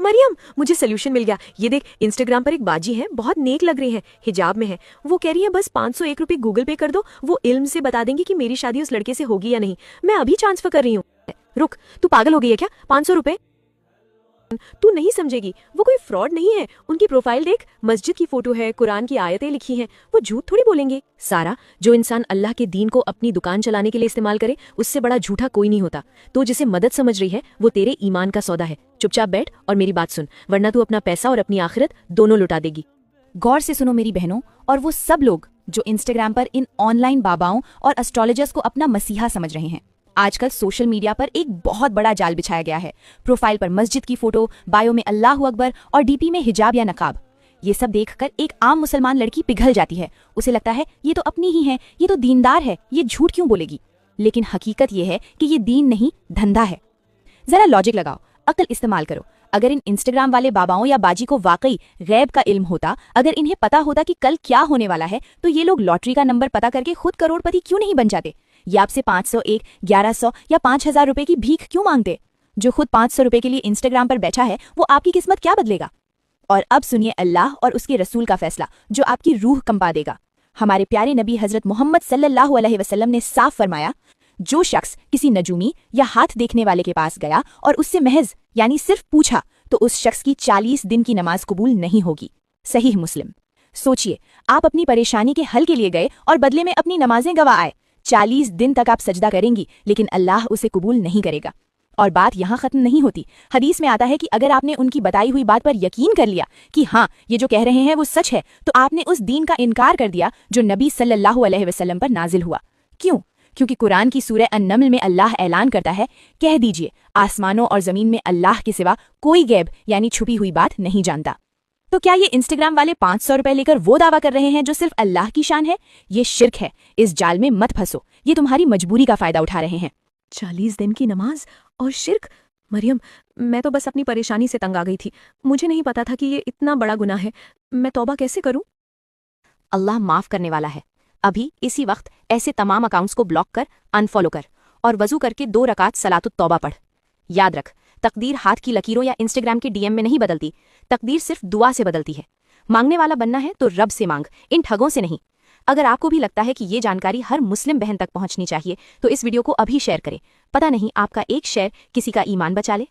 مریم مجھے سلوشن مل گیا. یہ دیکھ انسٹاگرام پر ایک باجی ہے, بہت نیک لگ رہی ہے, حجاب میں ہے. وہ کہہ رہی ہے بس 501 روپے گوگل پے کر دو, وہ علم سے بتا دیں گی کہ میری شادی اس لڑکے سے ہوگی یا نہیں. میں ابھی ٹرانسفر کر رہی ہوں. رک, تو پاگل ہو گئی ہے کیا؟ 500 روپے تو نہیں سمجھے گی, وہ کوئی فراڈ نہیں ہے. ان کی پروفائل دیکھ, مسجد کی فوٹو ہے, قرآن کی آیتیں لکھی ہیں, وہ جھوٹ تھوڑی بولیں گے. سارا, جو انسان اللہ کے دین کو اپنی دکان چلانے کے لیے استعمال کرے اس سے بڑا جھوٹا کوئی نہیں ہوتا. تو جسے مدد سمجھ رہی ہے وہ تیرے ایمان کا سودا ہے. چپ چاپ بیٹھ اور میری بات سن, ورنہ تو اپنا پیسہ اور اپنی آخرت دونوں لٹا دے گی. غور سے سنو میری بہنوں اور وہ سب لوگ جو Instagram per in on line باباؤں اور اسٹرالوجرز کو اپنا مسیحا سمجھ رہے ہیں. آج کل سوشل میڈیا پر ایک بہت بڑا جال بچھایا گیا ہے. پروفائل پر مسجد کی فوٹو, بایو میں اللہ اکبر اور ڈی پی میں حجاب یا نقاب. یہ سب دیکھ کر ایک عام مسلمان لڑکی پگھل جاتی ہے. اسے لگتا ہے یہ تو اپنی ہی ہے, یہ تو دیندار ہے, یہ جھوٹ کیوں بولے گی. لیکن حقیقت یہ ہے کہ یہ دین نہیں, دھندا ہے. ذرا لاجک لگاؤ, عقل استعمال کرو. اگر ان انسٹاگرام والے باباؤں یا باجی کو واقعی غیب کا علم ہوتا, اگر انہیں پتا ہوتا کہ کل کیا ہونے والا ہے, تو یہ لوگ لاٹری کا نمبر پتا کر کے خود کروڑ پتی کیوں نہیں بن جاتے؟ یہ آپ سے 501, 1100 یا 5000 روپے کی بھیک کیوں مانگتے؟ جو خود 500 روپے کے لیے انسٹاگرام پر بیٹھا ہے وہ آپ کی قسمت کیا بدلے گا؟ اور اب سنیے اللہ اور اس کے رسول کا فیصلہ جو آپ کی روح کمپا دے گا. ہمارے پیارے نبی حضرت محمد صلی اللہ علیہ وسلم نے صاف فرمایا, جو شخص کسی نجومی یا ہاتھ دیکھنے والے کے پاس گیا اور اس سے محض یعنی صرف پوچھا تو اس شخص کی 40 دن کی نماز قبول نہیں ہوگی. صحیح مسلم. سوچئے, آپ اپنی پریشانی کے حل کے لیے گئے اور بدلے میں اپنی نمازیں گوا آئے. 40 دن تک آپ سجدہ کریں گی لیکن اللہ اسے قبول نہیں کرے گا. اور بات یہاں ختم نہیں ہوتی. حدیث میں آتا ہے کہ اگر آپ نے ان کی بتائی ہوئی بات پر یقین کر لیا کہ ہاں یہ جو کہہ رہے ہیں وہ سچ ہے, تو آپ نے اس دین کا انکار کر دیا جو نبی صلی اللہ علیہ وسلم پر نازل ہوا. کیوں؟ کیونکہ قرآن کی سورہ النمل میں اللہ اعلان کرتا ہے, کہہ دیجئے آسمانوں اور زمین میں اللہ کے سوا کوئی غیب یعنی چھپی ہوئی بات نہیں جانتا. تو کیا یہ انسٹاگرام والے 500 روپے لے کر وہ دعویٰ کر رہے ہیں جو صرف اللہ کی شان ہے؟ یہ شرک ہے. اس جال میں مت پھنسو, یہ تمہاری مجبوری کا فائدہ اٹھا رہے ہیں. 40 دن کی نماز اور شرک. مریم, میں تو بس اپنی پریشانی سے تنگ آ گئی تھی. مجھے نہیں پتا تھا کہ یہ اتنا بڑا گناہ ہے. میں توبہ کیسے کروں؟ اللہ معاف کرنے والا ہے. ابھی اسی وقت ایسے تمام اکاؤنٹس کو بلاک کر, انفالو کر اور وضو کر کے 2 رکعت صلاۃ التوبہ پڑھ. یاد رکھ, تقدیر ہاتھ کی لکیروں یا انسٹاگرام کے ڈی ایم میں نہیں بدلتی. تقدیر صرف دعا سے بدلتی ہے. مانگنے والا بننا ہے تو رب سے مانگ, ان ٹھگوں سے نہیں. اگر آپ کو بھی لگتا ہے کہ یہ جانکاری ہر مسلم بہن تک پہنچنی چاہیے تو اس ویڈیو کو ابھی شیئر کریں. پتہ نہیں آپ کا ایک شیئر کسی کا ایمان بچا لے.